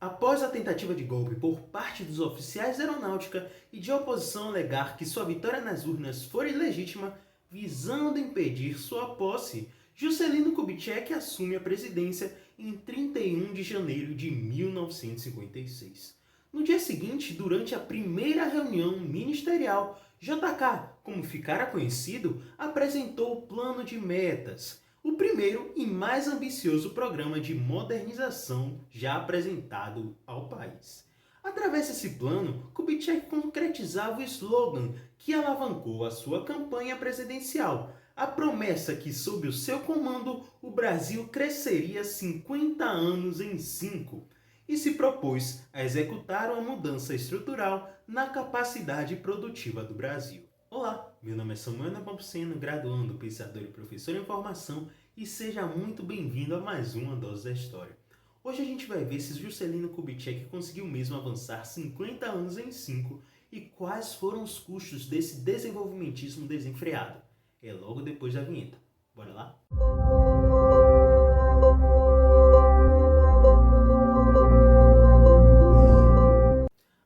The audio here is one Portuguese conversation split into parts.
Após a tentativa de golpe por parte dos oficiais da aeronáutica e de oposição alegar que sua vitória nas urnas fora ilegítima, visando impedir sua posse, Juscelino Kubitschek assume a presidência em 31 de janeiro de 1956. No dia seguinte, durante a primeira reunião ministerial, JK, como ficara conhecido, apresentou o Plano de Metas, o primeiro e mais ambicioso programa de modernização já apresentado ao país. Através desse plano, Kubitschek concretizava o slogan que alavancou a sua campanha presidencial, a promessa que, sob o seu comando, o Brasil cresceria 50 anos em 5, e se propôs a executar uma mudança estrutural na capacidade produtiva do Brasil. Olá, meu nome é Samuel Nepomuceno, graduando, pesquisador e professor em formação, e seja muito bem-vindo a mais uma dose da história. Hoje a gente vai ver se Juscelino Kubitschek conseguiu mesmo avançar 50 anos em 5 e quais foram os custos desse desenvolvimentismo desenfreado. É logo depois da vinheta. Bora lá?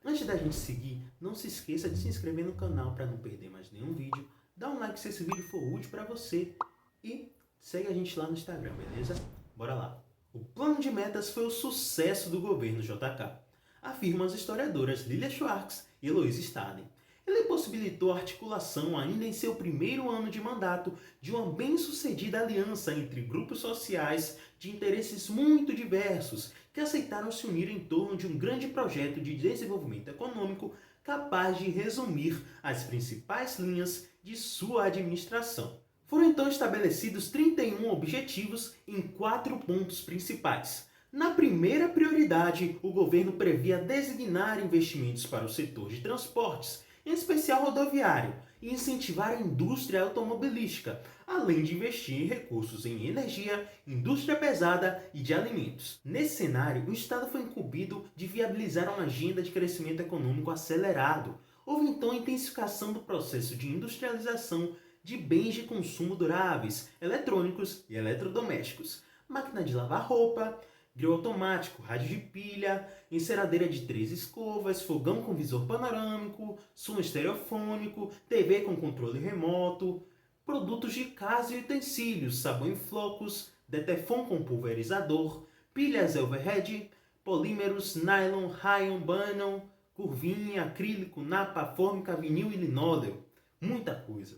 Antes da gente seguir, não se esqueça de se inscrever no canal para não perder mais nenhum vídeo, dá um like se esse vídeo for útil para você e segue a gente lá no Instagram, beleza? Bora lá! O plano de metas foi o sucesso do governo JK, afirmam as historiadoras Lilia Schwartz e Heloísa Staden. Ele possibilitou a articulação, ainda em seu primeiro ano de mandato, de uma bem-sucedida aliança entre grupos sociais de interesses muito diversos que aceitaram se unir em torno de um grande projeto de desenvolvimento econômico capaz de resumir as principais linhas de sua administração. Foram então estabelecidos 31 objetivos em 4 pontos principais. Na primeira prioridade, o governo previa designar investimentos para o setor de transportes, em especial rodoviário, e incentivar a indústria automobilística, além de investir em recursos em energia, indústria pesada e de alimentos. Nesse cenário, o Estado foi incumbido de viabilizar uma agenda de crescimento econômico acelerado. Houve então a intensificação do processo de industrialização de bens de consumo duráveis, eletrônicos e eletrodomésticos, máquina de lavar roupa, grill automático, rádio de pilha, enceradeira de 3 escovas, fogão com visor panorâmico, som estereofônico, TV com controle remoto, produtos de casa e utensílios, sabão em flocos, Detefon com pulverizador, pilhas overhead, polímeros, nylon, rayon, banon, curvinha, acrílico, napa, fórmica, vinil e linóleo. Muita coisa.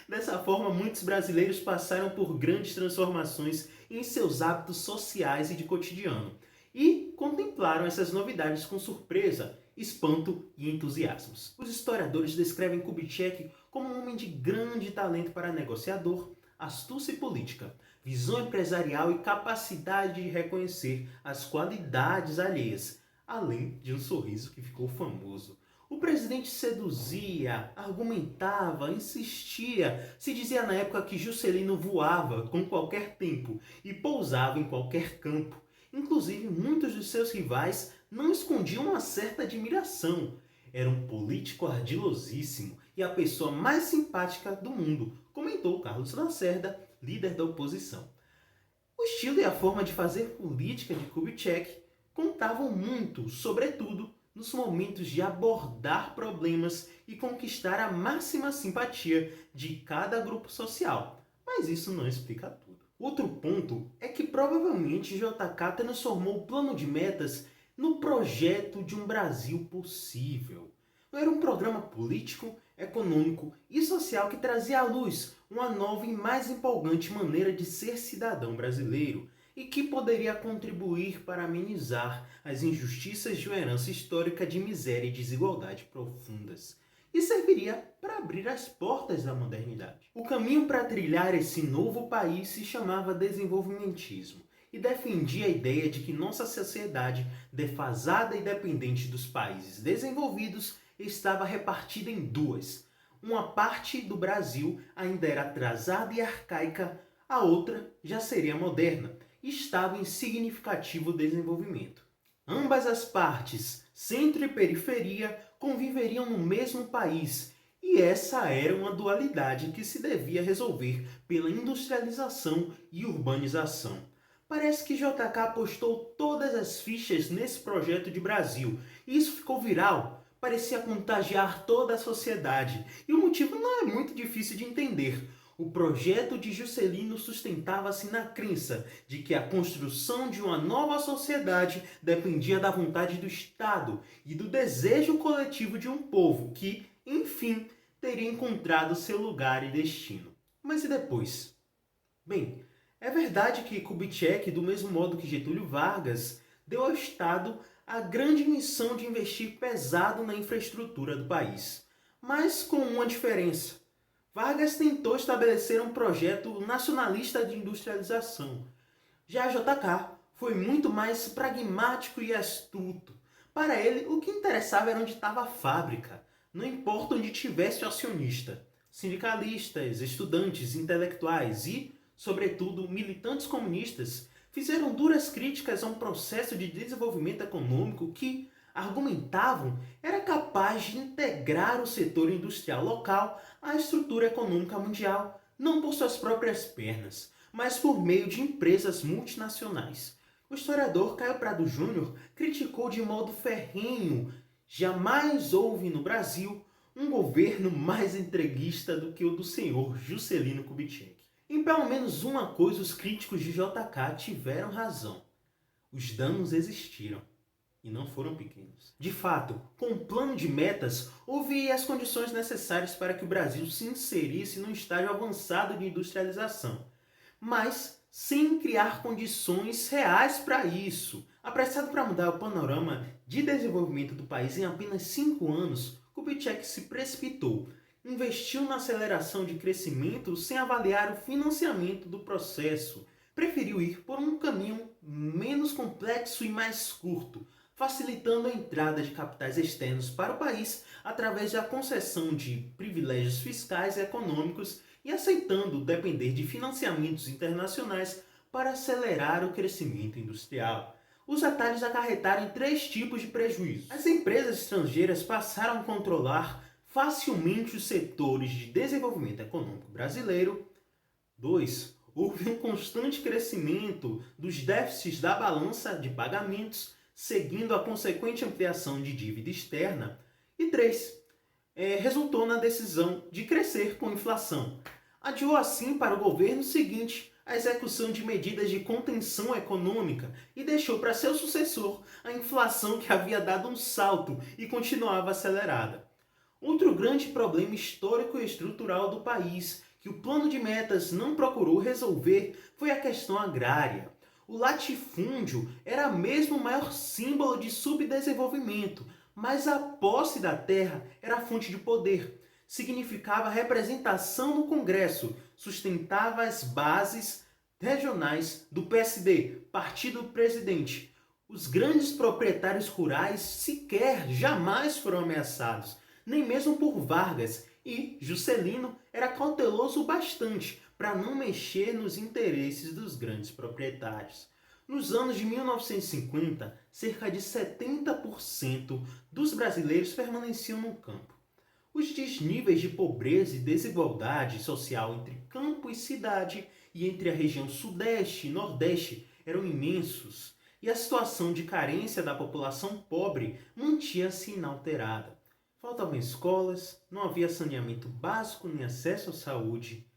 Dessa forma, muitos brasileiros passaram por grandes transformações em seus hábitos sociais e de cotidiano e contemplaram essas novidades com surpresa, espanto e entusiasmos. Os historiadores descrevem Kubitschek como um homem de grande talento para negociador, astúcia política, visão empresarial e capacidade de reconhecer as qualidades alheias, além de um sorriso que ficou famoso. O presidente seduzia, argumentava, insistia. Se dizia na época que Juscelino voava com qualquer tempo e pousava em qualquer campo. Inclusive, muitos dos seus rivais não escondiam uma certa admiração. Era um político ardilosíssimo e a pessoa mais simpática do mundo, comentou Carlos Lacerda, líder da oposição. O estilo e a forma de fazer política de Kubitschek contavam muito, sobretudo, nos momentos de abordar problemas e conquistar a máxima simpatia de cada grupo social. Mas isso não explica tudo. Outro ponto é que provavelmente JK transformou o plano de metas no projeto de um Brasil possível. Era um programa político, econômico e social que trazia à luz uma nova e mais empolgante maneira de ser cidadão brasileiro, e que poderia contribuir para amenizar as injustiças de uma herança histórica de miséria e desigualdade profundas, e serviria para abrir as portas da modernidade. O caminho para trilhar esse novo país se chamava desenvolvimentismo, e defendia a ideia de que nossa sociedade, defasada e dependente dos países desenvolvidos, estava repartida em duas. Uma parte do Brasil ainda era atrasada e arcaica, a outra já seria moderna, estava em significativo desenvolvimento. Ambas as partes, centro e periferia, conviveriam no mesmo país, e essa era uma dualidade que se devia resolver pela industrialização e urbanização. Parece que JK apostou todas as fichas nesse projeto de Brasil, e isso ficou viral. Parecia contagiar toda a sociedade, e o motivo não é muito difícil de entender. O projeto de Juscelino sustentava-se na crença de que a construção de uma nova sociedade dependia da vontade do Estado e do desejo coletivo de um povo que, enfim, teria encontrado seu lugar e destino. Mas e depois? Bem, é verdade que Kubitschek, do mesmo modo que Getúlio Vargas, deu ao Estado a grande missão de investir pesado na infraestrutura do país. Mas com uma diferença. Vargas tentou estabelecer um projeto nacionalista de industrialização. Já JK foi muito mais pragmático e astuto. Para ele, o que interessava era onde estava a fábrica, não importa onde tivesse o acionista. Sindicalistas, estudantes, intelectuais e, sobretudo, militantes comunistas fizeram duras críticas a um processo de desenvolvimento econômico que, argumentavam, era capaz de integrar o setor industrial local à estrutura econômica mundial, não por suas próprias pernas, mas por meio de empresas multinacionais. O historiador Caio Prado Júnior criticou de modo ferrenho: jamais houve no Brasil um governo mais entreguista do que o do senhor Juscelino Kubitschek. Em pelo menos uma coisa os críticos de JK tiveram razão: os danos existiram. E não foram pequenos. De fato, com o plano de metas, houve as condições necessárias para que o Brasil se inserisse num estágio avançado de industrialização, mas sem criar condições reais para isso. Apressado para mudar o panorama de desenvolvimento do país em apenas 5 anos, Kubitschek se precipitou, investiu na aceleração de crescimento sem avaliar o financiamento do processo, preferiu ir por um caminho menos complexo e mais curto, facilitando a entrada de capitais externos para o país através da concessão de privilégios fiscais e econômicos e aceitando depender de financiamentos internacionais para acelerar o crescimento industrial. Os atalhos acarretaram 3 tipos de prejuízos. As empresas estrangeiras passaram a controlar facilmente os setores de desenvolvimento econômico brasileiro. 2. Houve um constante crescimento dos déficits da balança de pagamentos, seguindo a consequente ampliação de dívida externa. E 3. Resultou na decisão de crescer com inflação. Adiou assim para o governo seguinte a execução de medidas de contenção econômica e deixou para seu sucessor a inflação que havia dado um salto e continuava acelerada. Outro grande problema histórico e estrutural do país que o plano de metas não procurou resolver foi a questão agrária. O latifúndio era mesmo o maior símbolo de subdesenvolvimento, mas a posse da terra era a fonte de poder. Significava representação no Congresso, sustentava as bases regionais do PSD, partido do presidente. Os grandes proprietários rurais sequer jamais foram ameaçados, nem mesmo por Vargas, e Juscelino era cauteloso bastante para não mexer nos interesses dos grandes proprietários. Nos anos de 1950, cerca de 70% dos brasileiros permaneciam no campo. Os desníveis de pobreza e desigualdade social entre campo e cidade e entre a região sudeste e nordeste eram imensos, e a situação de carência da população pobre mantinha-se inalterada. Faltavam escolas, não havia saneamento básico nem acesso à saúde.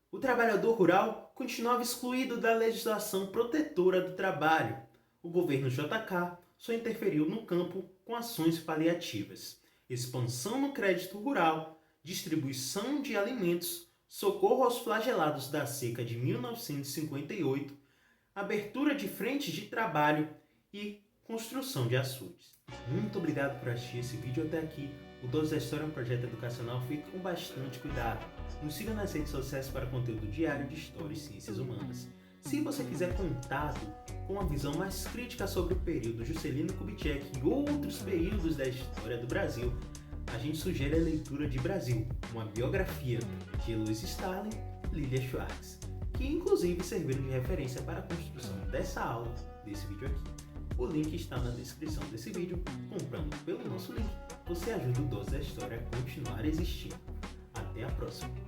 O trabalhador rural continuava excluído da legislação protetora do trabalho. O governo JK só interferiu no campo com ações paliativas: expansão no crédito rural, distribuição de alimentos, socorro aos flagelados da seca de 1958, abertura de frentes de trabalho e construção de açudes. Muito obrigado por assistir esse vídeo até aqui. O Donos da História é um projeto educacional feito com bastante cuidado. Nos siga nas redes sociais para conteúdo diário de História e Ciências Humanas. Se você quiser contato com uma visão mais crítica sobre o período Juscelino Kubitschek e outros períodos da história do Brasil, a gente sugere a leitura de Brasil, uma biografia de Louis Stalin e Lilia Schwartz, que inclusive serviram de referência para a construção dessa aula, desse vídeo aqui. O link está na descrição desse vídeo. Comprando pelo nosso link, você ajuda o Donos da História a continuar existindo. Até a próxima!